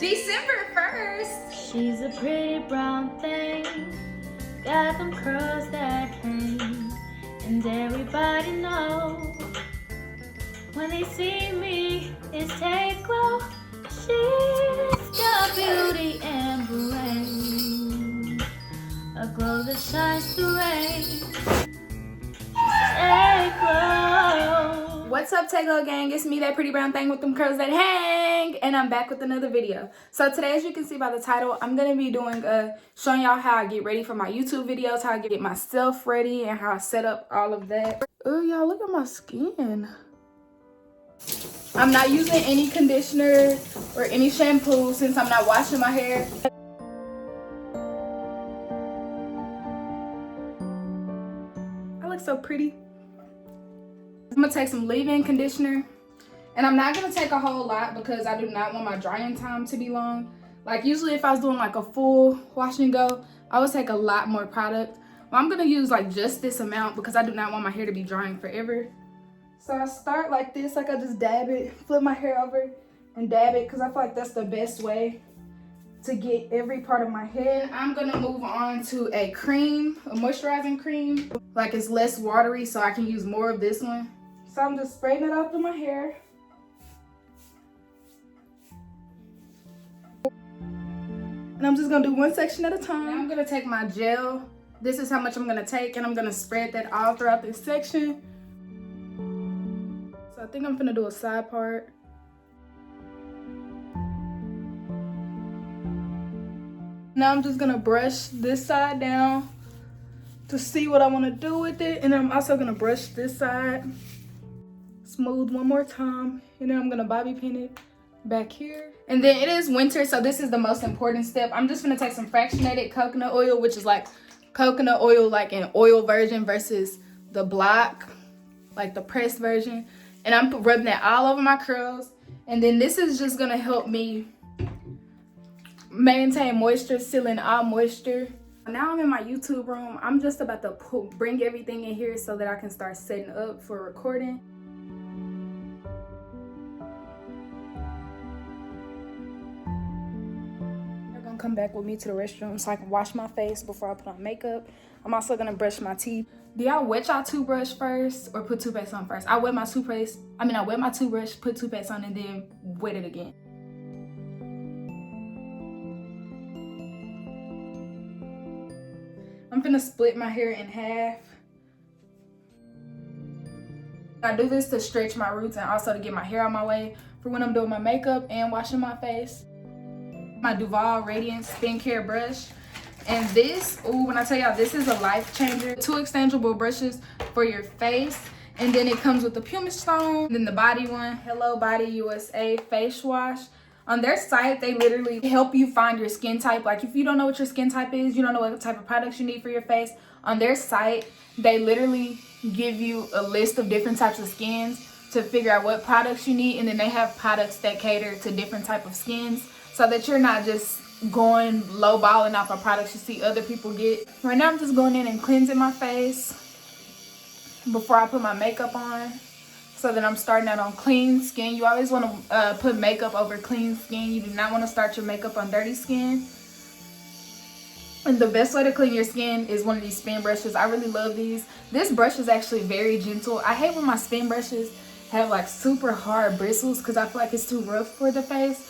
December 1st. She's a pretty brown thing, got them curls that hang, and everybody knows when they see me, it's take glow. She's got beauty and brains, a glow that shines through rain. Take glow. What's up, Take Glow gang? It's me, that pretty brown thing with them curls that hang, and I'm back with another video. So today, as you can see by the title, I'm gonna be doing showing y'all how I get ready for my YouTube videos, how I get myself ready, and how I set up all of that. Oh, y'all, look at my skin. I'm not using any conditioner or any shampoo since I'm not washing my hair. I look so pretty. I'm gonna take some leave-in conditioner, and I'm not gonna take a whole lot because I do not want my drying time to be long. Like usually if I was doing like a full wash and go, I would take a lot more product. Well, I'm gonna use like just this amount because I do not want my hair to be drying forever. So I start like this, like I just dab it, flip my hair over and dab it because I feel like that's the best way to get every part of my hair. I'm gonna move on to a cream, a moisturizing cream. Like it's less watery so I can use more of this one. So I'm just spraying it out through my hair. And I'm just gonna do one section at a time. Now I'm gonna take my gel. This is how much I'm gonna take, and I'm gonna spread that all throughout this section. So I think I'm gonna do a side part. Now I'm just gonna brush this side down to see what I wanna do with it. And then I'm also gonna brush this side. Smooth one more time, and then I'm gonna bobby pin it back here. And then it is winter, so this is the most important step. I'm just gonna take some fractionated coconut oil, which is like coconut oil like an oil version versus the block, like the pressed version. And I'm rubbing that all over my curls. And then this is just gonna help me maintain moisture, sealing all moisture. Now I'm in my YouTube room. I'm just about to bring everything in here so that I can start setting up for recording. Come back with me to the restroom so I can wash my face before I put on makeup. I'm also gonna brush my teeth. Do y'all wet y'all toothbrush first or put toothpaste on first? I wet my toothbrush, put toothpaste on, and then wet it again. I'm gonna split my hair in half. I do this to stretch my roots and also to get my hair out my way for when I'm doing my makeup and washing my face. My Duval Radiant Skincare brush, and this, when I tell y'all, this is a life changer. 2 exchangeable brushes for your face, and then it comes with the pumice stone, and then the body one, Hello Body USA face wash. On their site, they literally help you find your skin type. Like if you don't know what your skin type is, you don't know what type of products you need for your face, on their site they literally give you a list of different types of skins to figure out what products you need, and then they have products that cater to different type of skins, so that you're not just going low balling off of products you see other people get. Right now I'm just going in and cleansing my face before I put my makeup on, so that I'm starting out on clean skin. You always want to put makeup over clean skin. You do not want to start your makeup on dirty skin. And the best way to clean your skin is one of these spin brushes. I really love these. This brush is actually very gentle. I hate when my spin brushes have like super hard bristles because I feel like it's too rough for the face.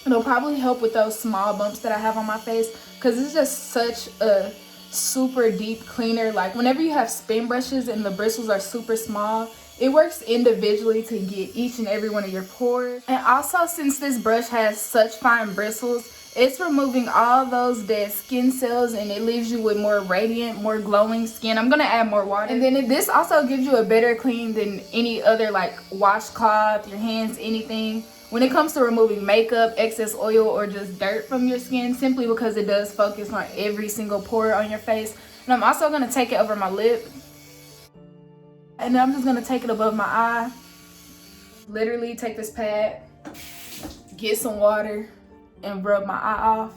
It'll probably help with those small bumps that I have on my face because it's just such a super deep cleaner. Like whenever you have spin brushes and the bristles are super small, it works individually to get each and every one of your pores. And also, since this brush has such fine bristles, it's removing all those dead skin cells and it leaves you with more radiant, more glowing skin. I'm gonna add more water. And then this also gives you a better clean than any other like washcloth, your hands, anything. When it comes to removing makeup, excess oil, or just dirt from your skin, simply because it does focus on every single pore on your face. And I'm also going to take it over my lip. And then I'm just going to take it above my eye. Literally take this pad, get some water, and rub my eye off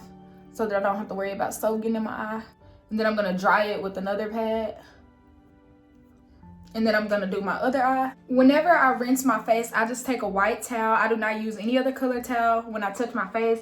so that I don't have to worry about soap getting in my eye. And then I'm going to dry it with another pad. And then I'm gonna do my other eye. Whenever I rinse my face, I just take a white towel. I do not use any other color towel when I touch my face.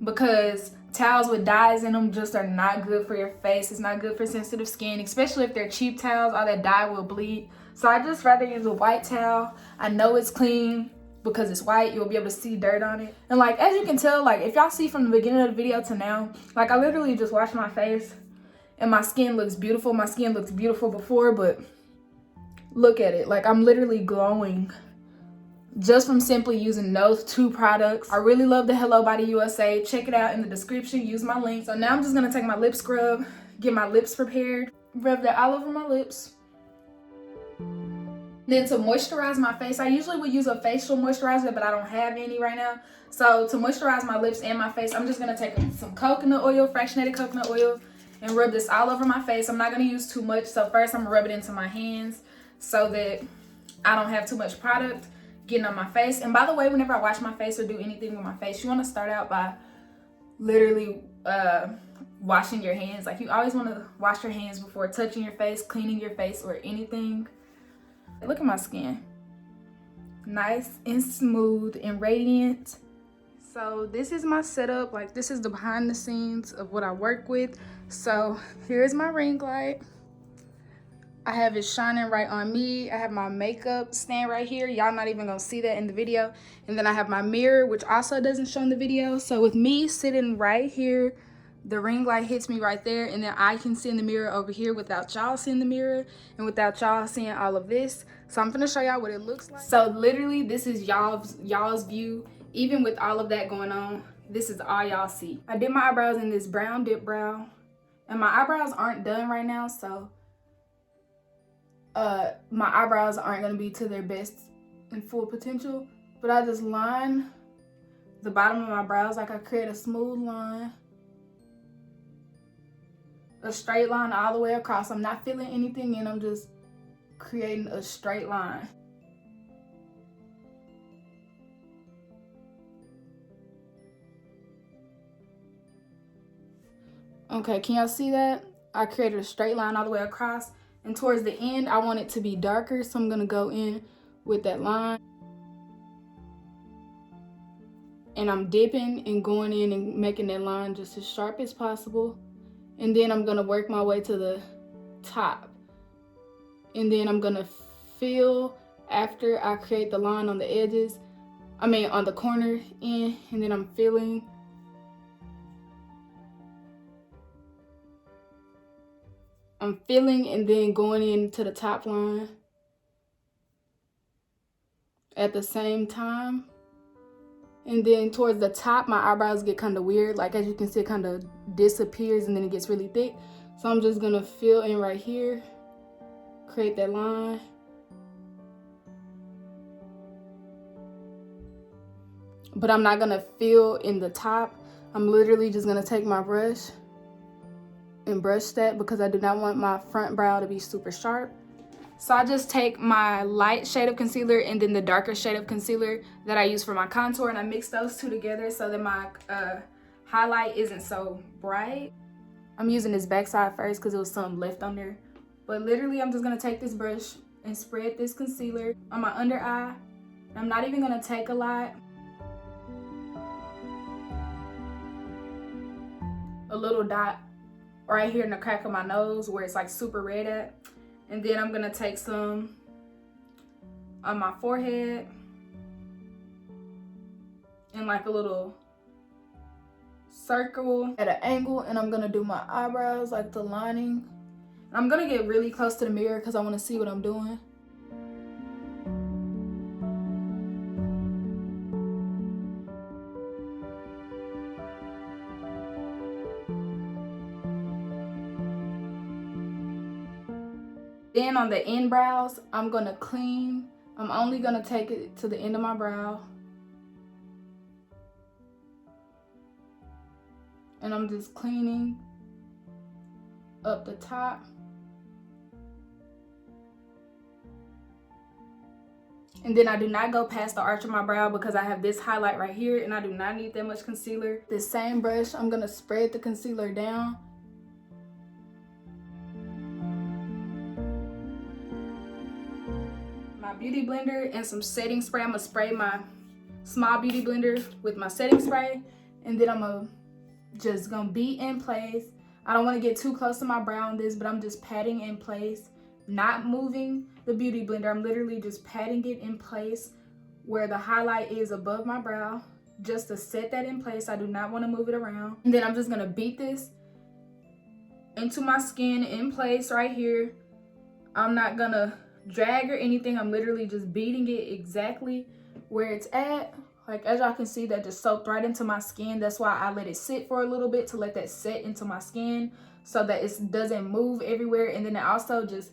because towels with dyes in them just are not good for your face. It's not good for sensitive skin, especially if they're cheap towels. All that dye will bleed. So I just rather use a white towel. I know it's clean because it's white. You'll be able to see dirt on it. And like, as you can tell, like if y'all see from the beginning of the video to now, like I literally just washed my face and my skin looks beautiful. My skin looked beautiful before, but look at it. Like I'm literally glowing just from simply using those 2 products. I really love the Hello Body USA. Check it out in the description. Use my link. So now I'm just gonna take my lip scrub, get my lips prepared, rub that all over my lips. Then to moisturize my face, I usually would use a facial moisturizer, but I don't have any right now. So to moisturize my lips and my face, I'm just gonna take some coconut oil, fractionated coconut oil, and rub this all over my face. I'm not gonna use too much. So first I'm gonna rub it into my hands so that I don't have too much product getting on my face. And by the way, whenever I wash my face or do anything with my face, you want to start out by literally washing your hands. Like you always want to wash your hands before touching your face, cleaning your face, or anything. Look at my skin, nice and smooth and radiant. So this is my setup. Like this is the behind the scenes of what I work with. So here's my ring light. I have it shining right on me. I have my makeup stand right here. Y'all not even gonna see that in the video. And then I have my mirror, which also doesn't show in the video. So with me sitting right here, the ring light hits me right there, and then I can see in the mirror over here without y'all seeing the mirror and without y'all seeing all of this. So I'm gonna show y'all what it looks like. So literally this is y'all's view. Even with all of that going on, this is all y'all see. I did my eyebrows in this brown dip brow, and my eyebrows aren't done right now, so my eyebrows aren't gonna be to their best and full potential, but I just line the bottom of my brows. Like I create a smooth line, a straight line all the way across. I'm not filling anything in, I'm just creating a straight line. Okay, can y'all see that? I created a straight line all the way across, and towards the end I want it to be darker, so I'm gonna go in with that line, and I'm dipping and going in and making that line just as sharp as possible. And then I'm gonna work my way to the top, and then I'm gonna fill after I create the line on the edges, on the corner end, and then I'm filling. I'm filling and then going into the top line at the same time. And then towards the top, my eyebrows get kind of weird. Like as you can see, it kind of disappears and then it gets really thick. So I'm just gonna fill in right here, create that line. But I'm not gonna fill in the top. I'm literally just gonna take my brush and brush that because I do not want my front brow to be super sharp. So I just take my light shade of concealer and then the darker shade of concealer that I use for my contour, and I mix those two together so that my highlight isn't so bright. I'm using this backside first because there was some left on there. But literally I'm just gonna take this brush and spread this concealer on my under eye. I'm not even gonna take a lot. A little dot right here in the crack of my nose where it's like super red at. And then I'm gonna take some on my forehead and like a little circle at an angle, and I'm gonna do my eyebrows, like the lining. I'm gonna get really close to the mirror because I want to see what I'm doing. Then on the end brows, I'm gonna clean. I'm only gonna take it to the end of my brow. And I'm just cleaning up the top. And then I do not go past the arch of my brow because I have this highlight right here and I do not need that much concealer. This same brush, I'm gonna spread the concealer down. My beauty blender and some setting spray. I'm gonna spray my small beauty blender with my setting spray, and then I'm gonna just gonna be in place. I don't want to get too close to my brow on this, but I'm just patting in place, not moving the beauty blender. I'm literally just patting it in place where the highlight is above my brow, just to set that in place. I do not want to move it around. And then I'm just gonna beat this into my skin in place right here. I'm not gonna drag or anything. I'm literally just beating it exactly where it's at. Like, as y'all can see, that just soaked right into my skin. That's why I let it sit for a little bit, to let that set into my skin so that it doesn't move everywhere. And then it also just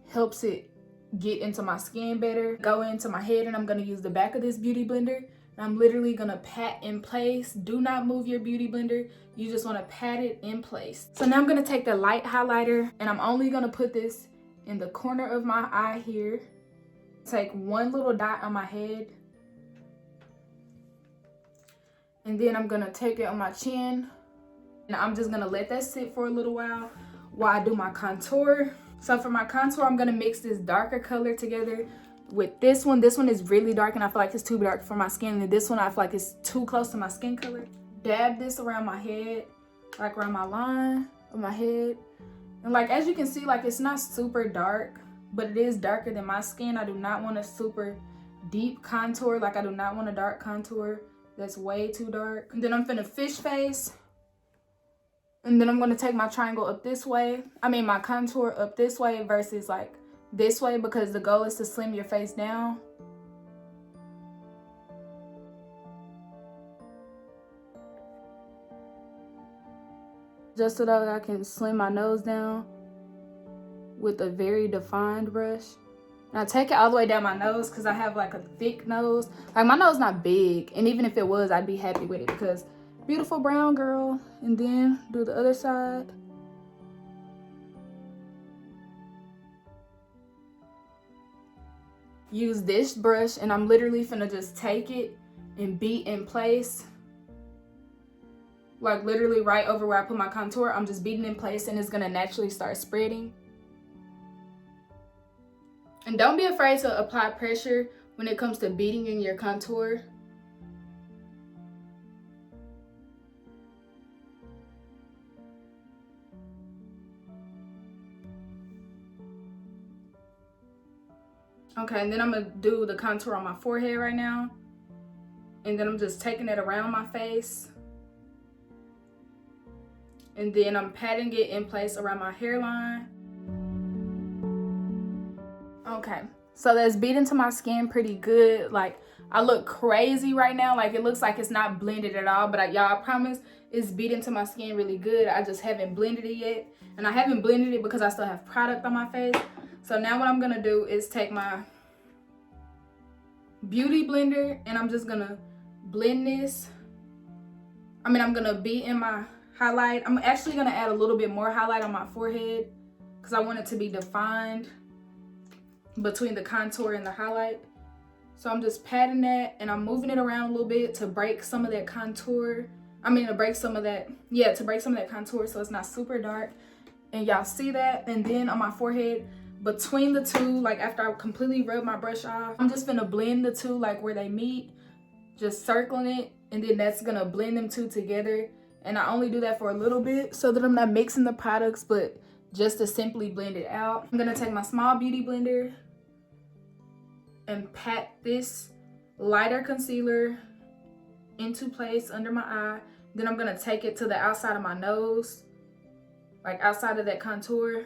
helps it get into my skin better. Go into my head, and I'm gonna use the back of this beauty blender. And I'm literally gonna pat in place. Do not move your beauty blender. You just wanna pat it in place. So now I'm gonna take the light highlighter, and I'm only gonna put this in the corner of my eye here. Take one little dot on my head. And then I'm gonna take it on my chin. And I'm just gonna let that sit for a little while I do my contour. So for my contour, I'm gonna mix this darker color together with this one. This one is really dark, and I feel like it's too dark for my skin. And this one, I feel like it's too close to my skin color. Dab this around my head, like around my line of my head. And like, as you can see, like, it's not super dark, but it is darker than my skin. I do not want a super deep contour. Like, I do not want a dark contour. That's way too dark. And then I'm finna fish face. And then I'm gonna take my triangle up this way. I mean, my contour up this way versus like this way, because the goal is to slim your face down. Just so that I can slim my nose down with a very defined brush. And I take it all the way down my nose because I have like a thick nose. Like, my nose not big, and even if it was, I'd be happy with it because beautiful brown girl. And then do the other side. Use this brush, and I'm literally finna just take it and beat in place. Like, literally right over where I put my contour, I'm just beating in place, and it's gonna naturally start spreading. And don't be afraid to apply pressure when it comes to beating in your contour. Okay, and then I'm gonna do the contour on my forehead right now. And then I'm just taking it around my face. And then I'm patting it in place around my hairline. Okay, so that's beat into my skin pretty good. Like, I look crazy right now. Like, it looks like it's not blended at all, but y'all, I promise it's beat into my skin really good. I just haven't blended it yet. And I haven't blended it because I still have product on my face. So now what I'm gonna do is take my beauty blender, and I'm just gonna blend this. I'm gonna beat in my highlight. I'm actually gonna add a little bit more highlight on my forehead because I want it to be defined between the contour and the highlight. So I'm just patting that, and I'm moving it around a little bit to break some of that contour. To break some of that, to break some of that contour so it's not super dark. And y'all see that? And then on my forehead, between the two, like after I completely rub my brush off, I'm just gonna blend the two like where they meet, just circling it, and then that's gonna blend them two together. And I only do that for a little bit so that I'm not mixing the products, but just to simply blend it out. I'm gonna take my small beauty blender and pat this lighter concealer into place under my eye. Then I'm gonna take it to the outside of my nose, like outside of that contour.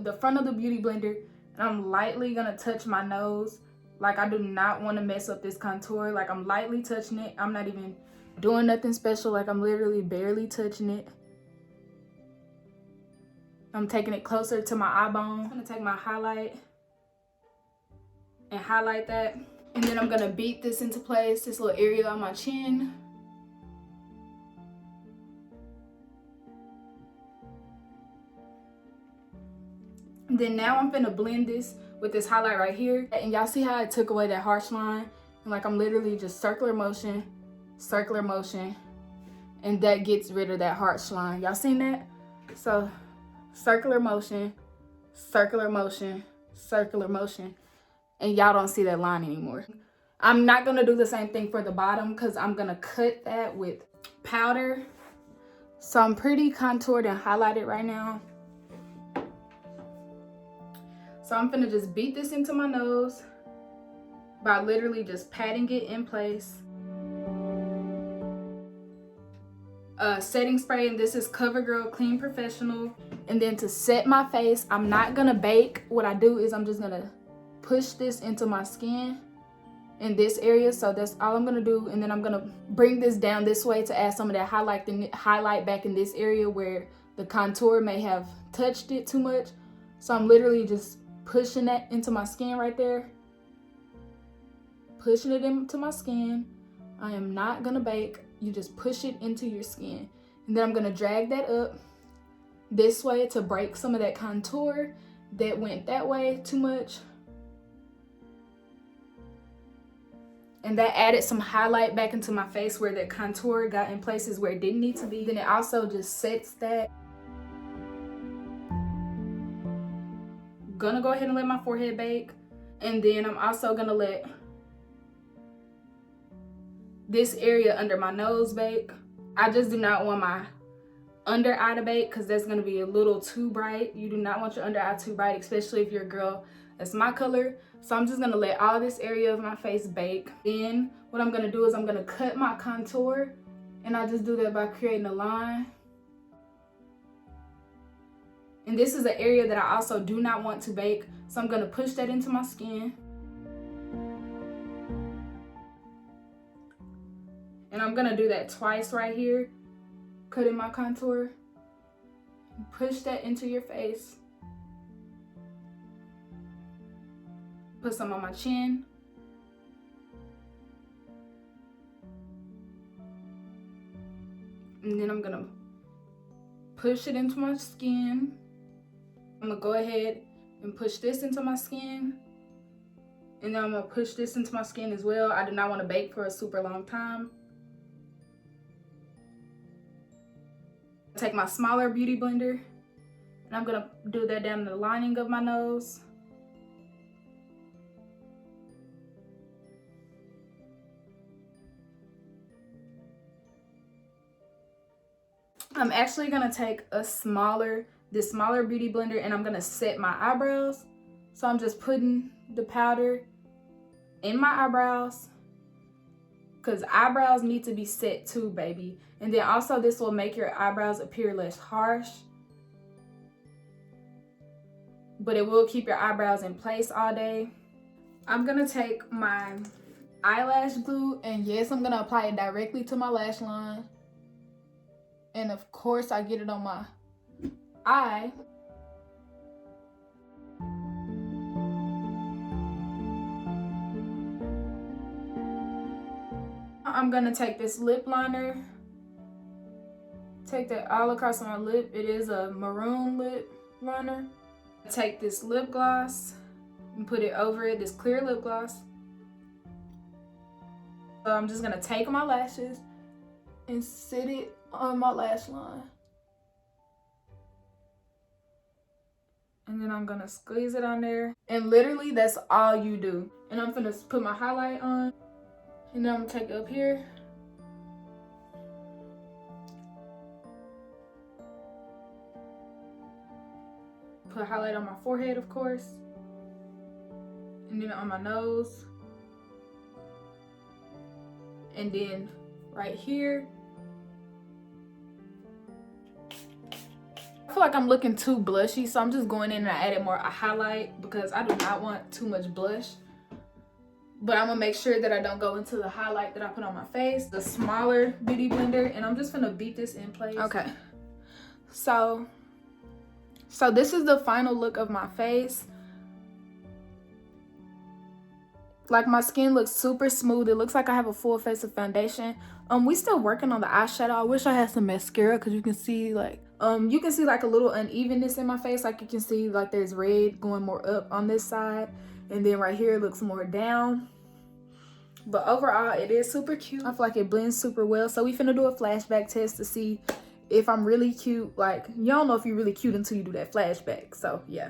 The front of the beauty blender, and I'm lightly gonna touch my nose. Like, I do not want to mess up this contour. Like, I'm lightly touching it. I'm not even doing nothing special. Like, I'm literally barely touching it. I'm taking it closer to my eye bone. I'm gonna take my highlight and highlight that, and then I'm gonna beat this into place, this little area on my chin. Then now I'm gonna blend this with this highlight right here. And y'all see how I took away that harsh line? And like, I'm literally just circular motion, and that gets rid of that harsh line. Y'all seen that? So circular motion, circular motion, circular motion, and y'all don't see that line anymore. I'm not gonna do the same thing for the bottom because I'm gonna cut that with powder. So I'm pretty contoured and highlighted right now. So I'm gonna just beat this into my nose by literally just patting it in place. Setting spray, and this is CoverGirl Clean Professional. And then to set my face, I'm not gonna bake. What I do is I'm just gonna push this into my skin in this area. So that's all I'm gonna do. And then I'm gonna bring this down this way to add some of that highlight back in this area where the contour may have touched it too much. So I'm literally just pushing that into my skin right there. Pushing it into my skin. I am not gonna bake. You just push it into your skin. And then I'm gonna drag that up this way to break some of that contour that went that way too much. And that added some highlight back into my face where that contour got in places where it didn't need to be. Then it also just sets that. Gonna go ahead and let my forehead bake. And then I'm also gonna let this area under my nose bake. I just do not want my under eye to bake because that's gonna be a little too bright. You do not want your under eye too bright, especially if you're a girl that's my color. So I'm just gonna let all this area of my face bake. Then what I'm gonna do is I'm gonna cut my contour, and I just do that by creating a line. And this is an area that I also do not want to bake, so I'm gonna push that into my skin. And I'm gonna do that twice right here, cutting my contour. Push that into your face. Put some on my chin. And then I'm gonna push it into my skin. I'm gonna go ahead and push this into my skin. And then I'm gonna push this into my skin as well. I do not wanna bake for a super long time. Take my smaller beauty blender, and I'm gonna do that down the lining of my nose. I'm actually gonna take this smaller beauty blender, and I'm gonna set my eyebrows. So I'm just putting the powder in my eyebrows, because eyebrows need to be set too, baby. And then also this will make your eyebrows appear less harsh, but it will keep your eyebrows in place all day. I'm gonna take my eyelash glue, and yes, I'm gonna apply it directly to my lash line. And of course I get it on my eye. I'm gonna take this lip liner, take that all across my lip. It is a maroon lip liner. Take this lip gloss and put it over it, this clear lip gloss. So I'm just gonna take my lashes and sit it on my lash line. And then I'm gonna squeeze it on there. And literally that's all you do. And I'm gonna put my highlight on. And then I'm gonna take it up here. Put highlight on my forehead, of course. And then on my nose. And then right here. I feel like I'm looking too blushy, so I'm just going in and I added more a highlight because I do not want too much blush. But I'm gonna make sure that I don't go into the highlight that I put on my face. The smaller beauty blender, and I'm just gonna beat this in place. Okay, so this is the final look of my face. Like, my skin looks super smooth. It looks like I have a full face of foundation. We still working on the eyeshadow. I wish I had some mascara, because you can see like a little unevenness in my face. Like, you can see like there's red going more up on this side, and then right here it looks more down. But overall, it is super cute. I feel like it blends super well. So we finna do a flashback test to see if I'm really cute. Like, you don't know if you're really cute until you do that flashback. So yeah.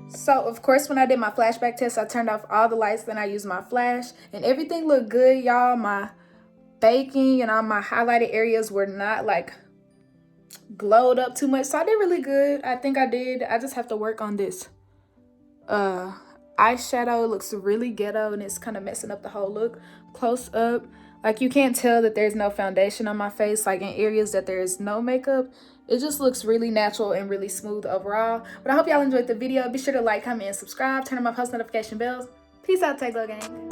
So of course, when I did my flashback test, I turned off all the lights, then I used my flash, and everything looked good, y'all. My baking and all my highlighted areas were not like glowed up too much, so I did really good. I think I did. I just have to work on this eyeshadow. It looks really ghetto and it's kind of messing up the whole look. Close up, like, you can't tell that there's no foundation on my face, like in areas that there is no makeup. It just looks really natural and really smooth overall. But I hope y'all enjoyed the video. Be sure to like, comment, and subscribe. Turn on my post notification bells. Peace out, Glow Gang.